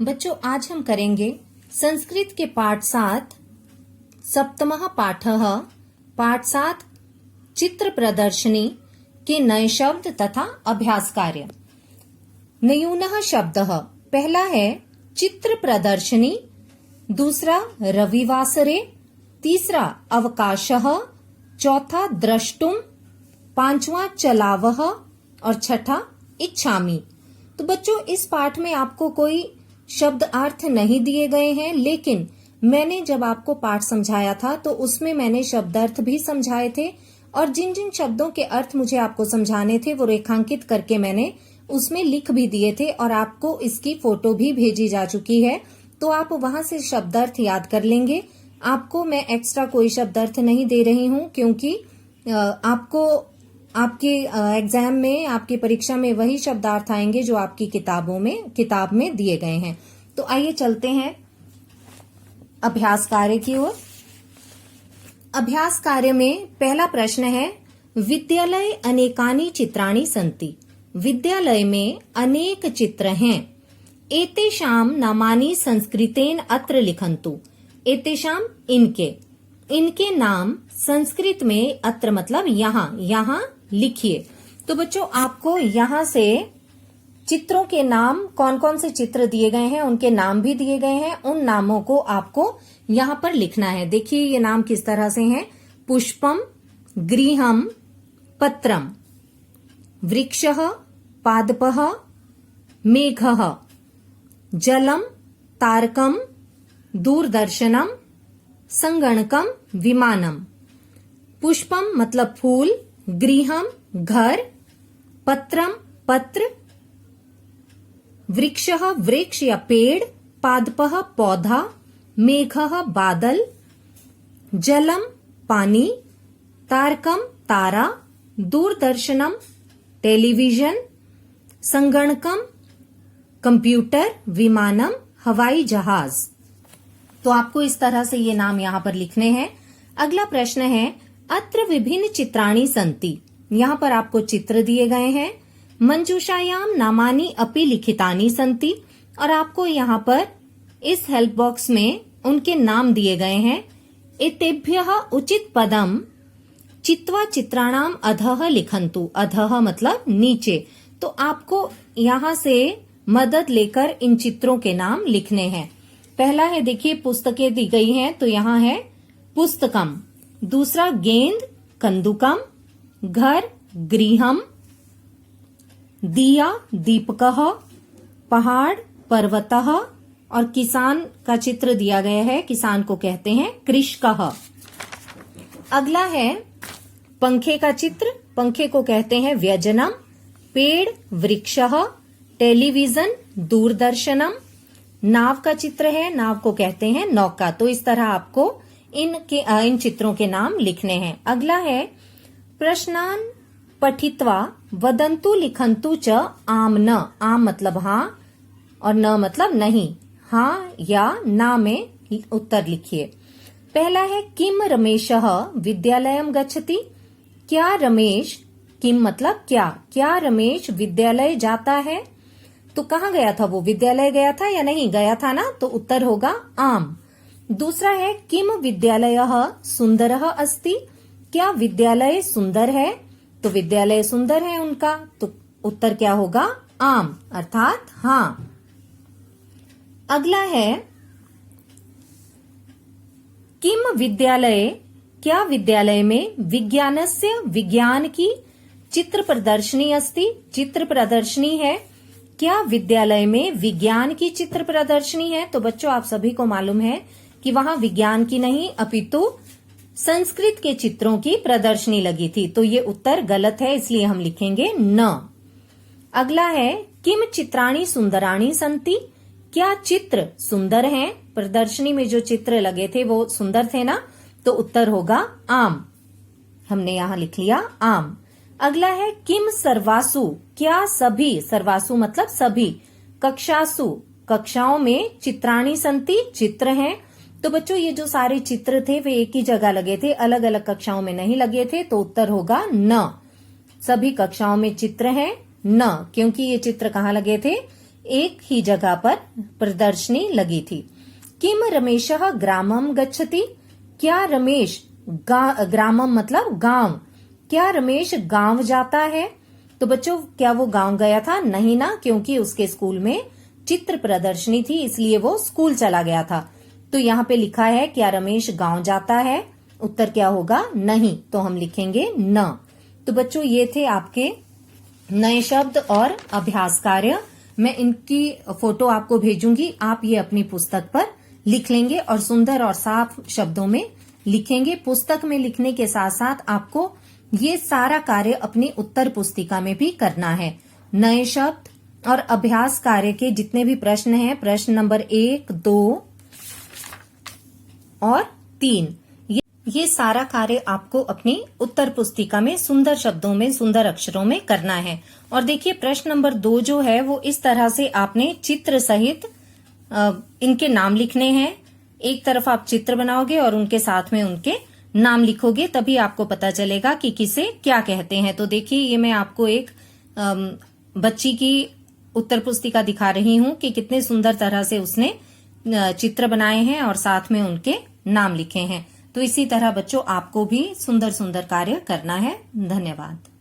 बच्चों आज हम करेंगे संस्कृत के पाठ 7 सप्तमः पाठः पाठ 7 चित्र प्रदर्शनी के नए शब्द तथा अभ्यास कार्य। नयूनः शब्दः पहला है चित्र प्रदर्शनी, दूसरा रविवासरे, तीसरा अवकाशः, चौथा द्रष्टुम, पांचवा चलावः और छठा इच्छामि। तो बच्चों इस पाठ में आपको कोई शब्द अर्थ नहीं दिए गए हैं, लेकिन मैंने जब आपको पाठ समझाया था तो उसमें मैंने शब्द अर्थ भी समझाए थे और जिन जिन शब्दों के अर्थ मुझे आपको समझाने थे वो रेखांकित करके मैंने उसमें लिख भी दिए थे और आपको इसकी फोटो भी भेजी जा चुकी है। तो आप वहां से शब्द अर्थ याद कर लेंगे। आपको मैं एक्स्ट्रा कोई शब्द अर्थ नहीं दे रही हूं क्योंकि आपको आपके एग्जाम में, आपकी परीक्षा में वही शब्दार्थ आएंगे जो आपकी किताब में दिए गए हैं। तो आइए चलते हैं अभ्यास कार्य की ओर। अभ्यास कार्य में पहला प्रश्न है विद्यालय अनेकानि चित्राणि सन्ति। विद्यालय में अनेक चित्र हैं। एतेषां नामानि संस्कृतेन अत्र लिखन्तु। एतेषां इनके नाम संस्कृत में अत्र मतलब यहाँ लिखिए। तो बच्चों आपको यहाँ से चित्रों के नाम, कौन कौन से चित्र दिए गए हैं उनके नाम भी दिए गए हैं, उन नामों को आपको यहाँ पर लिखना है। देखिए ये नाम किस तरह से हैं। पुष्पम, गृहम, पत्रम, वृक्षः, पादपः, मेघः, जलम, तारकम, दूरदर्शनम, संगणकम, विमानम। पुष्पम मतलब फूल, गृहम घर, पत्रम पत्र, वृक्षः वृक्ष या पेड़, पादपः पौधा, मेघः बादल, जलम पानी, तारकम तारा, दूरदर्शनम टेलीविजन, संगणकम कंप्यूटर, विमानम हवाई जहाज। तो आपको इस तरह से ये नाम यहाँ पर लिखने हैं। अगला प्रश्न है अत्र विभिन्न चित्राणि सन्ति। यहाँ पर आपको चित्र दिए गए हैं। मंजूषायाम नामानि अपि लिखितानि सन्ति और आपको यहाँ पर इस हेल्प बॉक्स में उनके नाम दिए गए हैं। एतेभ्यः उचित पदम चित्वा चित्राणाम अधः लिखन्तु। अधः मतलब नीचे। तो आपको यहाँ से मदद लेकर इन चित्रों के नाम लिखने हैं। पहला है देखिए पुस्तकें दी गई हैं तो यहाँ है पुस्तकम, दूसरा गेंद कंदुकम, घर गृहम, दिया दीपकः, पहाड़ पर्वतः और किसान का चित्र दिया गया है, किसान को कहते हैं कृषकः। अगला है पंखे का चित्र, पंखे को कहते हैं व्यजनम, पेड़ वृक्षः, टेलीविजन दूरदर्शनम, नाव का चित्र है, नाव को कहते हैं नौका। तो इस तरह आपको इन चित्रों के नाम लिखने हैं। अगला है प्रश्नान पठित्वा वदन्तु लिखन्तु च आम न। आम मतलब हाँ और न मतलब नहीं। हाँ या ना में उत्तर लिखिए। पहला है किम रमेशः विद्यालयम गच्छति। क्या रमेश, किम मतलब क्या रमेश विद्यालय जाता है। तो कहाँ गया था वो, विद्यालय गया था या नहीं गया था ना, तो उत्तर होगा आम। दूसरा है किम विद्यालयः सुंदरः अस्ति। क्या विद्यालय सुंदर है, तो विद्यालय सुंदर है उनका, तो उत्तर क्या होगा आम अर्थात हाँ। अगला है किम विद्यालय, क्या विद्यालय में विज्ञानस्य विज्ञान की चित्र प्रदर्शनी अस्ति। चित्र प्रदर्शनी है। क्या विद्यालय में विज्ञान की चित्र प्रदर्शनी है। तो बच्चों आप सभी को मालूम है कि वहां विज्ञान की नहीं अपितु संस्कृत के चित्रों की प्रदर्शनी लगी थी। तो ये उत्तर गलत है, इसलिए हम लिखेंगे न। अगला है किम चित्राणि सुंदराणि सन्ति। क्या चित्र सुंदर हैं। प्रदर्शनी में जो चित्र लगे थे वो सुंदर थे ना, तो उत्तर होगा आम। हमने यहाँ लिख लिया आम। अगला है किम सर्वासु। क्या सभी, सर्वासु मतलब सभी, कक्षासु कक्षाओं में चित्राणि सन्ति चित्र हैं। तो बच्चों ये जो सारे चित्र थे वे एक ही जगह लगे थे, अलग अलग कक्षाओं में नहीं लगे थे, तो उत्तर होगा न। सभी कक्षाओं में चित्र हैं न, क्योंकि ये चित्र कहाँ लगे थे, एक ही जगह पर प्रदर्शनी लगी थी। किम रमेशः ग्रामम गच्छति, क्या रमेश ग्रामम मतलब गांव, क्या रमेश गांव जाता है? तो बच्चों क्या वो गांव गया था? नहीं ना, क्योंकि उसके स्कूल में चित्र प्रदर्शनी थी, इसलिए वो स्कूल चला गया था। तो यहाँ पे लिखा है क्या रमेश गांव जाता है? उत्तर क्या होगा? नहीं, तो हम लिखेंगे न। तो बच्चों ये थे आपके नए शब्द और अभ्यास कार्य। मैं इनकी फोटो आपको भेजूंगी, आप ये अपनी पुस्तक पर लिख लेंगे और सुंदर और साफ शब्दों में लिखेंगे। पुस्तक में लिखने के साथ साथ आपको ये सारा कार्य अपनी उत्तर पुस्तिका में भी करना है। नए शब्द और अभ्यास कार्य के जितने भी प्रश्न हैं, प्रश्न नंबर 1, 2 और 3, ये सारा कार्य आपको अपनी उत्तर पुस्तिका में सुंदर शब्दों में, सुंदर अक्षरों में करना है। और देखिए प्रश्न नंबर 2 जो है वो इस तरह से आपने चित्र सहित इनके नाम लिखने हैं। एक तरफ आप चित्र बनाओगे और उनके साथ में उनके नाम लिखोगे, तभी आपको पता चलेगा कि किसे क्या कहते हैं। तो देखिए ये मैं आपको एक बच्ची की उत्तर पुस्तिका दिखा रही हूं कि कितने सुंदर तरह से उसने चित्र बनाए हैं और साथ में उनके नाम लिखे हैं। तो इसी तरह बच्चों आपको भी सुंदर सुंदर कार्य करना है। धन्यवाद।